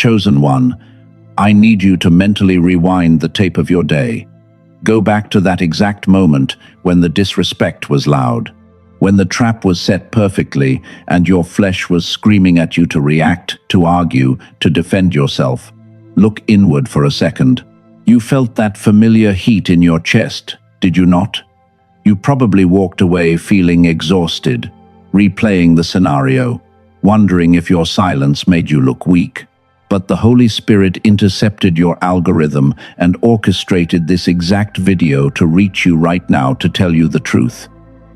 Chosen one, I need you to mentally rewind the tape of your day. Go back to that exact moment when the disrespect was loud, when the trap was set perfectly and your flesh was screaming at you to react, to argue, to defend yourself. Look inward for a second. You felt that familiar heat in your chest, did you not? You probably walked away feeling exhausted, replaying the scenario, wondering if your silence made you look weak. But the Holy Spirit intercepted your algorithm and orchestrated this exact video to reach you right now to tell you the truth.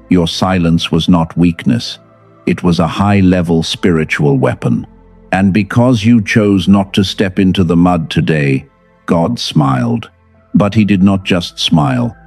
Your silence was not weakness. It was a high-level spiritual weapon. And because you chose not to step into the mud today, God smiled. But he did not just smile.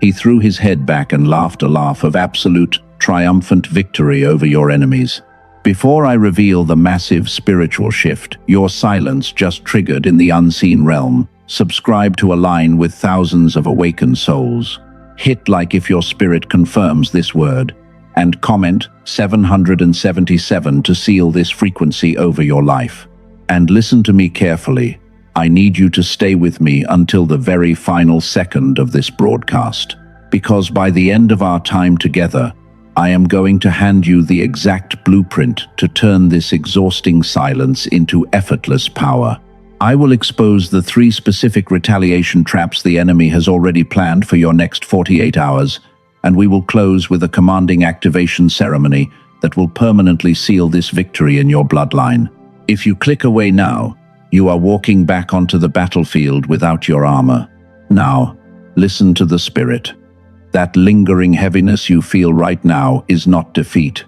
He threw his head back and laughed a laugh of absolute, triumphant victory over your enemies. Before I reveal the massive spiritual shift your silence just triggered in the unseen realm, subscribe to align with thousands of awakened souls. Hit like if your spirit confirms this word, and comment 777 to seal this frequency over your life. And listen to me carefully. I need you to stay with me until the very final second of this broadcast, because by the end of our time together, I am going to hand you the exact blueprint to turn this exhausting silence into effortless power. I will expose the 3 specific retaliation traps the enemy has already planned for your next 48 hours, and we will close with a commanding activation ceremony that will permanently seal this victory in your bloodline. If you click away now, you are walking back onto the battlefield without your armor. Now, listen to the Spirit. That lingering heaviness you feel right now is not defeat.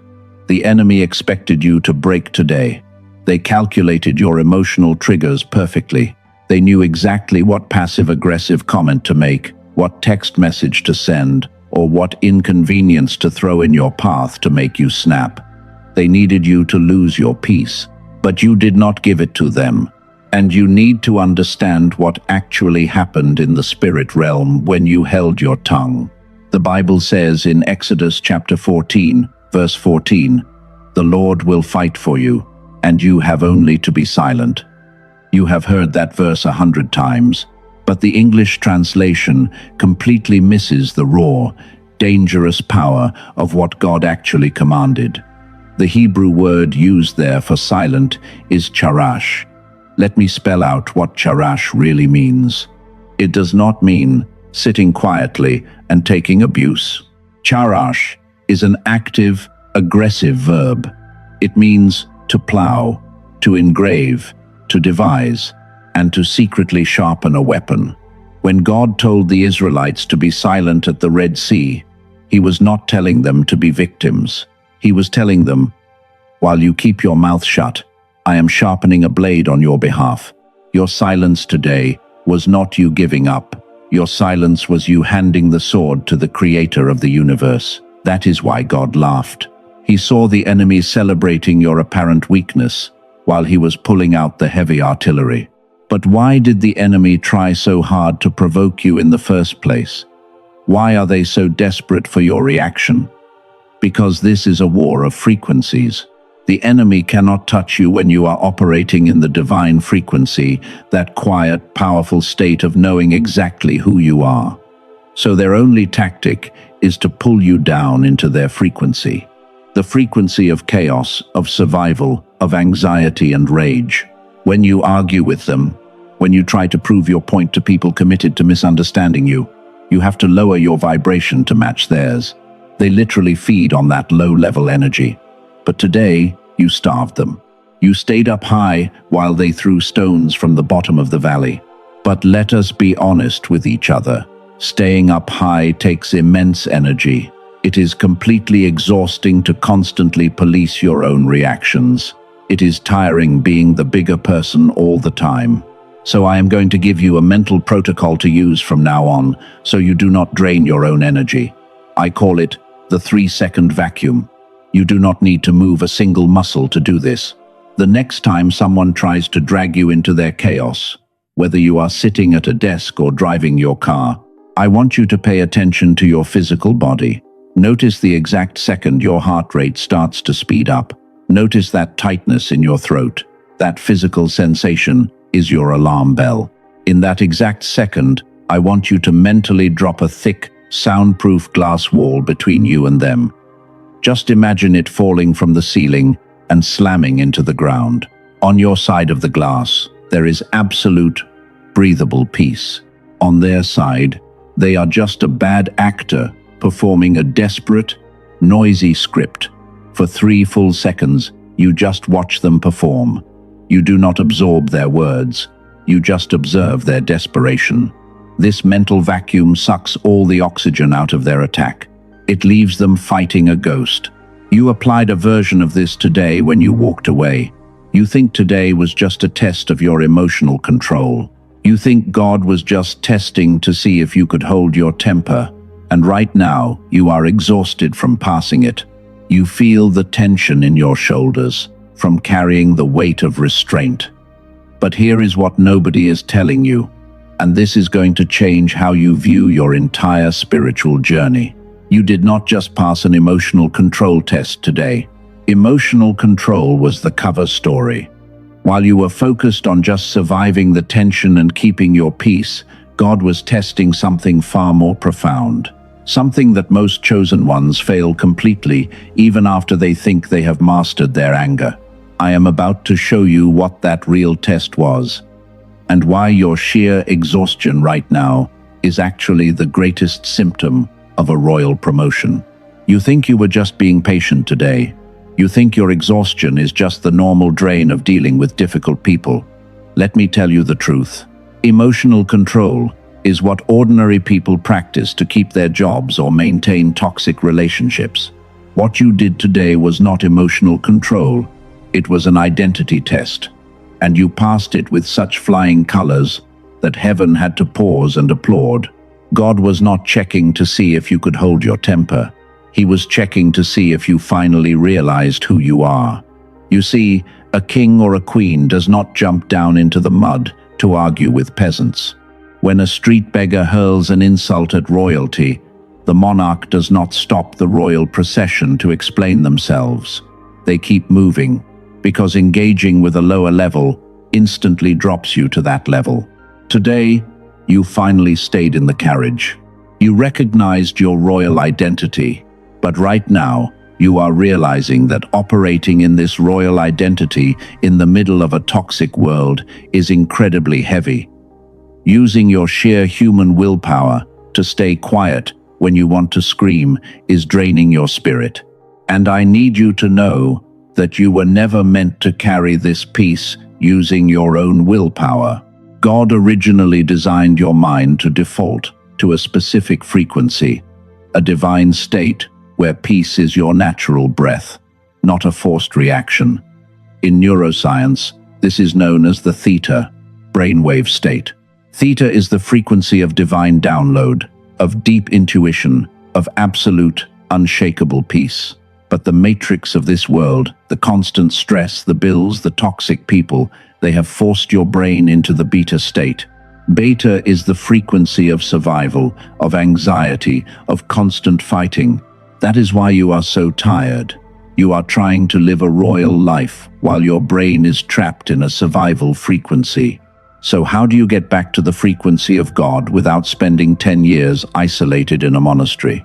The enemy expected you to break today. They calculated your emotional triggers perfectly. They knew exactly what passive-aggressive comment to make, what text message to send, or what inconvenience to throw in your path to make you snap. They needed you to lose your peace, but you did not give it to them. And you need to understand what actually happened in the spirit realm when you held your tongue. The Bible says in Exodus chapter 14, verse 14, "The Lord will fight for you, and you have only to be silent." You have heard that verse 100 times, but the English translation completely misses the raw, dangerous power of what God actually commanded. The Hebrew word used there for silent is charash. Let me spell out what charash really means. It does not mean sitting quietly and taking abuse. Charash is an active, aggressive verb. It means to plow, to engrave, to devise, and to secretly sharpen a weapon. When God told the Israelites to be silent at the Red Sea, he was not telling them to be victims. He was telling them, "While you keep your mouth shut, I am sharpening a blade on your behalf." Your silence today was not you giving up. Your silence was you handing the sword to the Creator of the universe. That is why God laughed. He saw the enemy celebrating your apparent weakness while he was pulling out the heavy artillery. But why did the enemy try so hard to provoke you in the first place? Why are they so desperate for your reaction? Because this is a war of frequencies. The enemy cannot touch you when you are operating in the divine frequency, that quiet, powerful state of knowing exactly who you are. So their only tactic is to pull you down into their frequency. The frequency of chaos, of survival, of anxiety and rage. When you argue with them, when you try to prove your point to people committed to misunderstanding you, you have to lower your vibration to match theirs. They literally feed on that low-level energy. But today, you starved them. You stayed up high while they threw stones from the bottom of the valley. But let us be honest with each other. Staying up high takes immense energy. It is completely exhausting to constantly police your own reactions. It is tiring being the bigger person all the time. So I am going to give you a mental protocol to use from now on, so you do not drain your own energy. I call it the 3-second vacuum. You do not need to move a single muscle to do this. The next time someone tries to drag you into their chaos, whether you are sitting at a desk or driving your car, I want you to pay attention to your physical body. Notice the exact second your heart rate starts to speed up. Notice that tightness in your throat, That physical sensation is your alarm bell. In that exact second, I want you to mentally drop a thick, soundproof glass wall between you and them. Just imagine it falling from the ceiling and slamming into the ground. On your side of the glass, there is absolute, breathable peace. On their side, they are just a bad actor performing a desperate, noisy script. For 3 full seconds, you just watch them perform. You do not absorb their words. You just observe their desperation. This mental vacuum sucks all the oxygen out of their attack. It leaves them fighting a ghost. You applied a version of this today when you walked away. You think today was just a test of your emotional control. You think God was just testing to see if you could hold your temper. And right now, you are exhausted from passing it. You feel the tension in your shoulders from carrying the weight of restraint. But here is what nobody is telling you, and this is going to change how you view your entire spiritual journey. You did not just pass an emotional control test today. Emotional control was the cover story. While you were focused on just surviving the tension and keeping your peace, God was testing something far more profound. Something that most chosen ones fail completely, even after they think they have mastered their anger. I am about to show you what that real test was, and why your sheer exhaustion right now is actually the greatest symptom of a royal promotion. You think you were just being patient today. You think your exhaustion is just the normal drain of dealing with difficult people. Let me tell you the truth. Emotional control is what ordinary people practice to keep their jobs or maintain toxic relationships. What you did today was not emotional control. It was an identity test, and you passed it with such flying colors that heaven had to pause and applaud. God was not checking to see if you could hold your temper. He was checking to see if you finally realized who you are. You see, a king or a queen does not jump down into the mud to argue with peasants. When a street beggar hurls an insult at royalty, the monarch does not stop the royal procession to explain themselves. They keep moving, because engaging with a lower level instantly drops you to that level. Today, you finally stayed in the carriage. You recognized your royal identity, but right now, you are realizing that operating in this royal identity in the middle of a toxic world is incredibly heavy. Using your sheer human willpower to stay quiet when you want to scream is draining your spirit. And I need you to know that you were never meant to carry this peace using your own willpower. God originally designed your mind to default to a specific frequency, a divine state where peace is your natural breath, not a forced reaction. In neuroscience, this is known as the theta brainwave state. Theta is the frequency of divine download, of deep intuition, of absolute, unshakable peace. But the matrix of this world, the constant stress, the bills, the toxic people, they have forced your brain into the beta state. Beta is the frequency of survival, of anxiety, of constant fighting. That is why you are so tired. You are trying to live a royal life while your brain is trapped in a survival frequency. So how do you get back to the frequency of God without spending 10 years isolated in a monastery?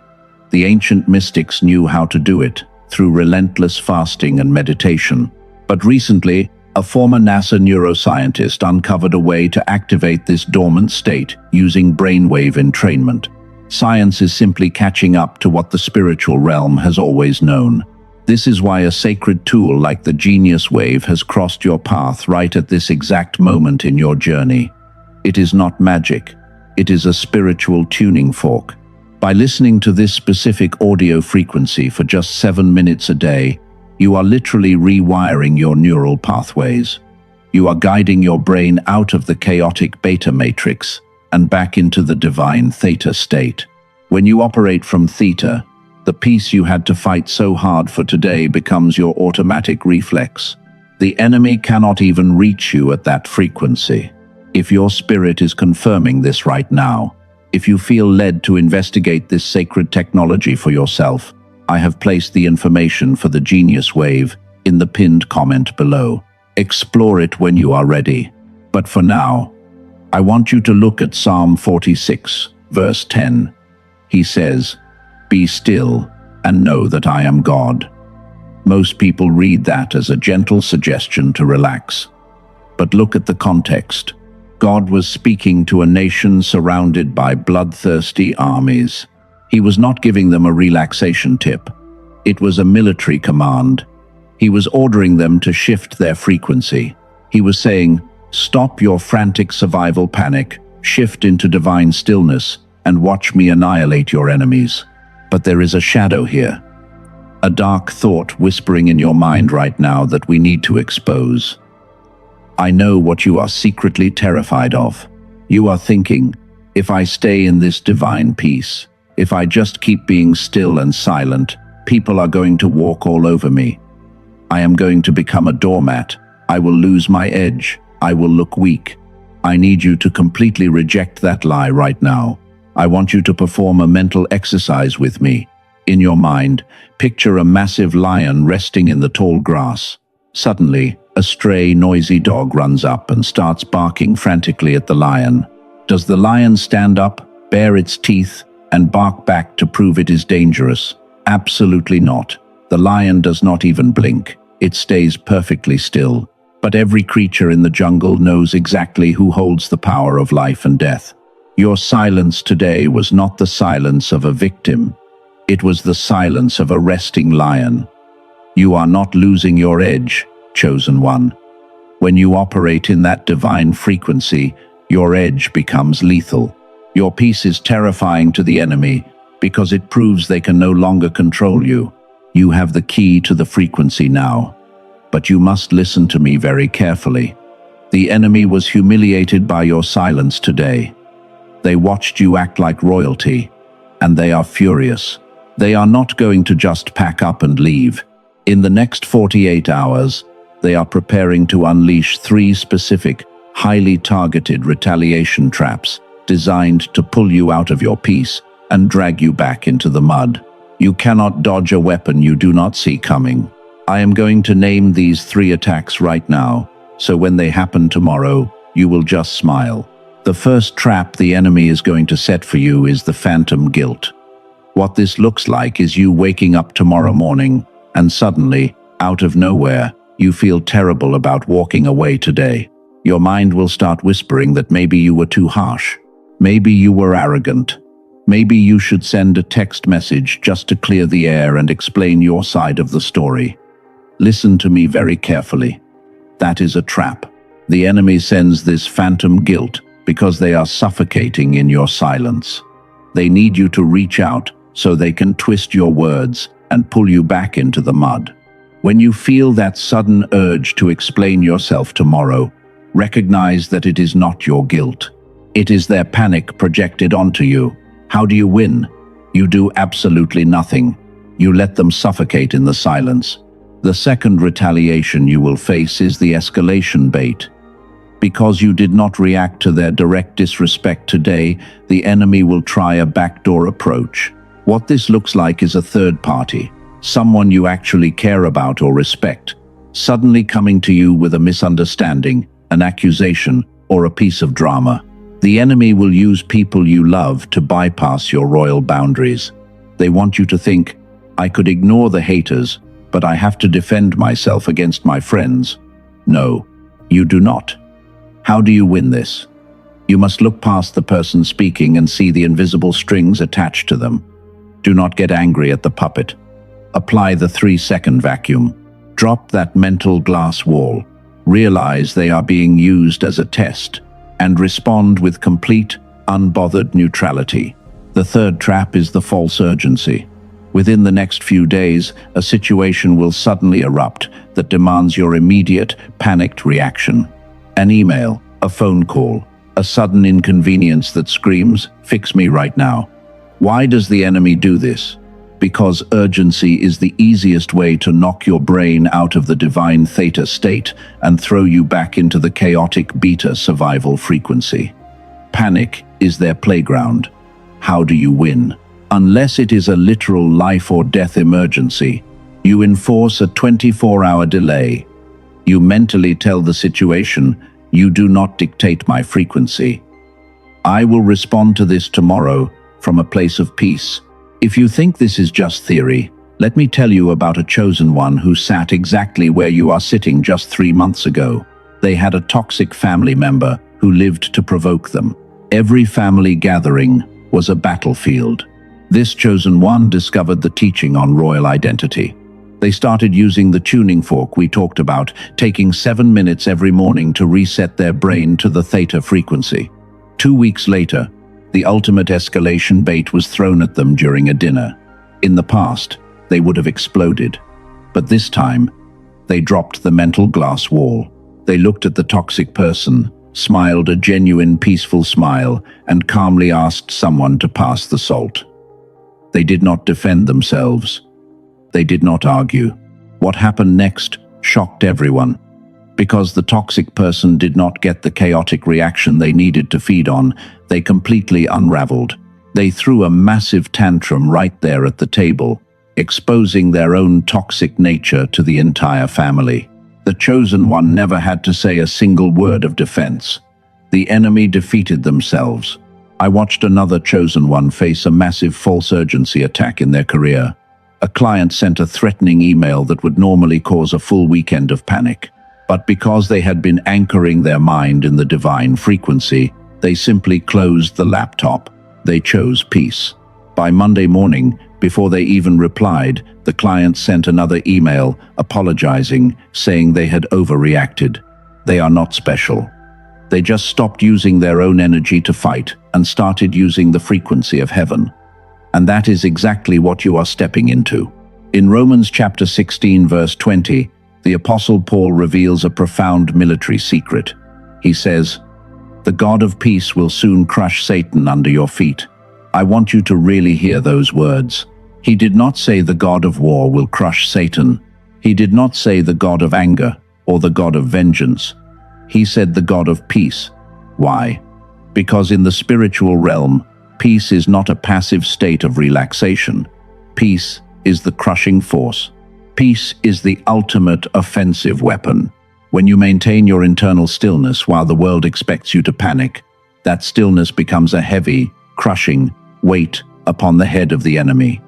The ancient mystics knew how to do it through relentless fasting and meditation. But recently, a former NASA neuroscientist uncovered a way to activate this dormant state using brainwave entrainment. Science is simply catching up to what the spiritual realm has always known. This is why a sacred tool like the Genius Wave has crossed your path right at this exact moment in your journey. It is not magic. It is a spiritual tuning fork. By listening to this specific audio frequency for just 7 minutes a day, you are literally rewiring your neural pathways. You are guiding your brain out of the chaotic beta matrix and back into the divine theta state. When you operate from theta, the peace you had to fight so hard for today becomes your automatic reflex. The enemy cannot even reach you at that frequency. If your spirit is confirming this right now, if you feel led to investigate this sacred technology for yourself, I have placed the information for the Genius Wave in the pinned comment below. Explore it when you are ready. But for now, I want you to look at Psalm 46, verse 10. He says, "Be still and know that I am God." Most people read that as a gentle suggestion to relax. But look at the context. God was speaking to a nation surrounded by bloodthirsty armies. He was not giving them a relaxation tip. It was a military command. He was ordering them to shift their frequency. He was saying, "Stop your frantic survival panic, shift into divine stillness, and watch me annihilate your enemies." But there is a shadow here. A dark thought whispering in your mind right now that we need to expose. I know what you are secretly terrified of. You are thinking, if I stay in this divine peace, if I just keep being still and silent, people are going to walk all over me. I am going to become a doormat. I will lose my edge. I will look weak. I need you to completely reject that lie right now. I want you to perform a mental exercise with me. In your mind, picture a massive lion resting in the tall grass. Suddenly, a stray, noisy dog runs up and starts barking frantically at the lion. Does the lion stand up, bare its teeth, and bark back to prove it is dangerous? Absolutely not. The lion does not even blink. It stays perfectly still. But every creature in the jungle knows exactly who holds the power of life and death. Your silence today was not the silence of a victim. It was the silence of a resting lion. You are not losing your edge, chosen one. When you operate in that divine frequency, your edge becomes lethal. Your peace is terrifying to the enemy because it proves they can no longer control you. You have the key to the frequency now. But you must listen to me very carefully. The enemy was humiliated by your silence today. They watched you act like royalty, and they are furious. They are not going to just pack up and leave. In the next 48 hours, they are preparing to unleash 3 specific, highly targeted retaliation traps designed to pull you out of your peace and drag you back into the mud. You cannot dodge a weapon you do not see coming. I am going to name these 3 attacks right now, so when they happen tomorrow, you will just smile. The first trap the enemy is going to set for you is the phantom guilt. What this looks like is you waking up tomorrow morning, and suddenly, out of nowhere, you feel terrible about walking away today. Your mind will start whispering that maybe you were too harsh. Maybe you were arrogant. Maybe you should send a text message just to clear the air and explain your side of the story. Listen to me very carefully. That is a trap. The enemy sends this phantom guilt because they are suffocating in your silence. They need you to reach out so they can twist your words and pull you back into the mud. When you feel that sudden urge to explain yourself tomorrow, recognize that it is not your guilt. It is their panic projected onto you. How do you win? You do absolutely nothing. You let them suffocate in the silence. The second retaliation you will face is the escalation bait. Because you did not react to their direct disrespect today, the enemy will try a backdoor approach. What this looks like is a third party, someone you actually care about or respect, suddenly coming to you with a misunderstanding, an accusation, or a piece of drama. The enemy will use people you love to bypass your royal boundaries. They want you to think, I could ignore the haters, but I have to defend myself against my friends. No, you do not. How do you win this? You must look past the person speaking and see the invisible strings attached to them. Do not get angry at the puppet. Apply the 3-second vacuum. Drop that mental glass wall. Realize they are being used as a test, and respond with complete, unbothered neutrality. The third trap is the false urgency. Within the next few days, a situation will suddenly erupt that demands your immediate, panicked reaction. An email, a phone call, a sudden inconvenience that screams, "Fix me right now." Why does the enemy do this? Because urgency is the easiest way to knock your brain out of the divine theta state and throw you back into the chaotic beta survival frequency. Panic is their playground. How do you win? Unless it is a literal life or death emergency, you enforce a 24-hour delay. You mentally tell the situation, "You do not dictate my frequency. I will respond to this tomorrow from a place of peace." If you think this is just theory, let me tell you about a chosen one who sat exactly where you are sitting just 3 months ago. They had a toxic family member who lived to provoke them. Every family gathering was a battlefield. This chosen one discovered the teaching on royal identity. They started using the tuning fork we talked about, taking 7 minutes every morning to reset their brain to the theta frequency. 2 weeks later, the ultimate escalation bait was thrown at them during a dinner. In the past, they would have exploded. But this time, they dropped the mental glass wall. They looked at the toxic person, smiled a genuine peaceful smile, and calmly asked someone to pass the salt. They did not defend themselves. They did not argue. What happened next shocked everyone. Because the toxic person did not get the chaotic reaction they needed to feed on, they completely unraveled. They threw a massive tantrum right there at the table, exposing their own toxic nature to the entire family. The chosen one never had to say a single word of defense. The enemy defeated themselves. I watched another chosen one face a massive false urgency attack in their career. A client sent a threatening email that would normally cause a full weekend of panic. But because they had been anchoring their mind in the divine frequency, they simply closed the laptop. They chose peace. By Monday morning, before they even replied, the client sent another email apologizing, saying they had overreacted. They are not special. They just stopped using their own energy to fight and started using the frequency of heaven. And that is exactly what you are stepping into. In Romans chapter 16, verse 20, the Apostle Paul reveals a profound military secret. He says, "The God of peace will soon crush Satan under your feet." I want you to really hear those words. He did not say the God of war will crush Satan. He did not say the God of anger or the God of vengeance. He said the God of peace. Why? Because in the spiritual realm, peace is not a passive state of relaxation. Peace is the crushing force. Peace is the ultimate offensive weapon. When you maintain your internal stillness while the world expects you to panic, that stillness becomes a heavy, crushing weight upon the head of the enemy.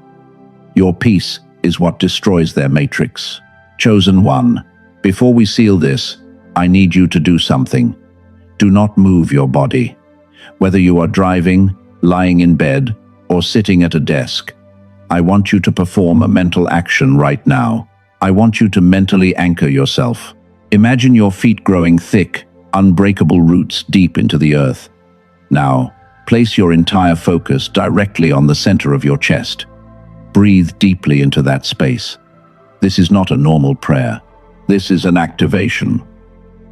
Your peace is what destroys their matrix. Chosen one, before we seal this, I need you to do something. Do not move your body. Whether you are driving, lying in bed, or sitting at a desk, I want you to perform a mental action right now. I want you to mentally anchor yourself. Imagine your feet growing thick, unbreakable roots deep into the earth. Now, place your entire focus directly on the center of your chest. Breathe deeply into that space. This is not a normal prayer. This is an activation,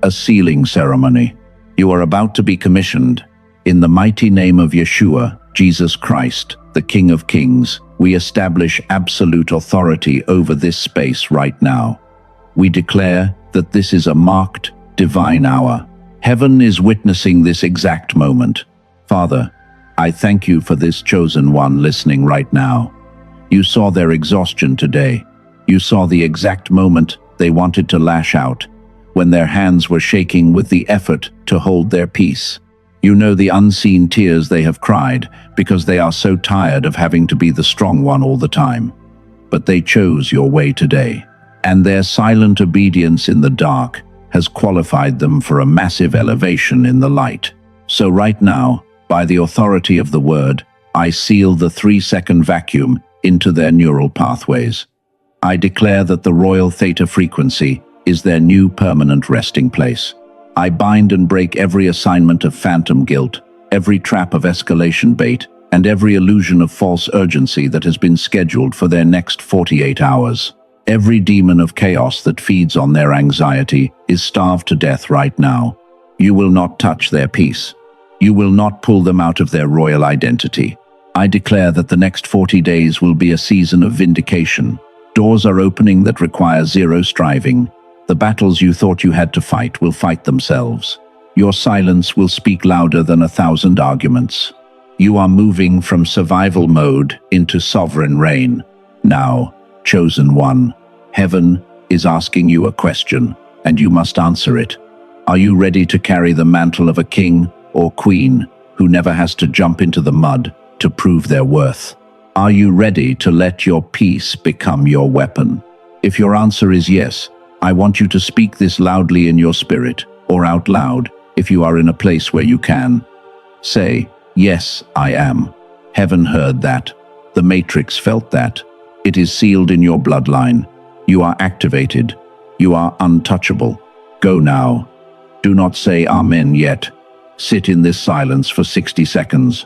a sealing ceremony. You are about to be commissioned. In the mighty name of Yeshua, Jesus Christ, the King of Kings, we establish absolute authority over this space right now. We declare that this is a marked, divine hour. Heaven is witnessing this exact moment. Father, I thank you for this chosen one listening right now. You saw their exhaustion today. You saw the exact moment they wanted to lash out, when their hands were shaking with the effort to hold their peace. You know the unseen tears they have cried because they are so tired of having to be the strong one all the time. But they chose your way today, and their silent obedience in the dark has qualified them for a massive elevation in the light. So right now, by the authority of the word, I seal the 3-second vacuum into their neural pathways. I declare that the royal theta frequency is their new permanent resting place. I bind and break every assignment of phantom guilt, every trap of escalation bait, and every illusion of false urgency that has been scheduled for their next 48 hours. Every demon of chaos that feeds on their anxiety is starved to death right now. You will not touch their peace. You will not pull them out of their royal identity. I declare that the next 40 days will be a season of vindication. Doors are opening that require zero striving. The battles you thought you had to fight will fight themselves. Your silence will speak louder than 1,000 arguments. You are moving from survival mode into sovereign reign. Now, chosen one, heaven is asking you a question. and you must answer it. Are you ready to carry the mantle of a king or queen who never has to jump into the mud to prove their worth? Are you ready to let your peace become your weapon? If your answer is yes, I want you to speak this loudly in your spirit, or out loud, if you are in a place where you can. Say, "Yes, I am." Heaven heard that. The Matrix felt that. It is sealed in your bloodline. You are activated. You are untouchable. Go now. Do not say Amen yet. Sit in this silence for 60 seconds.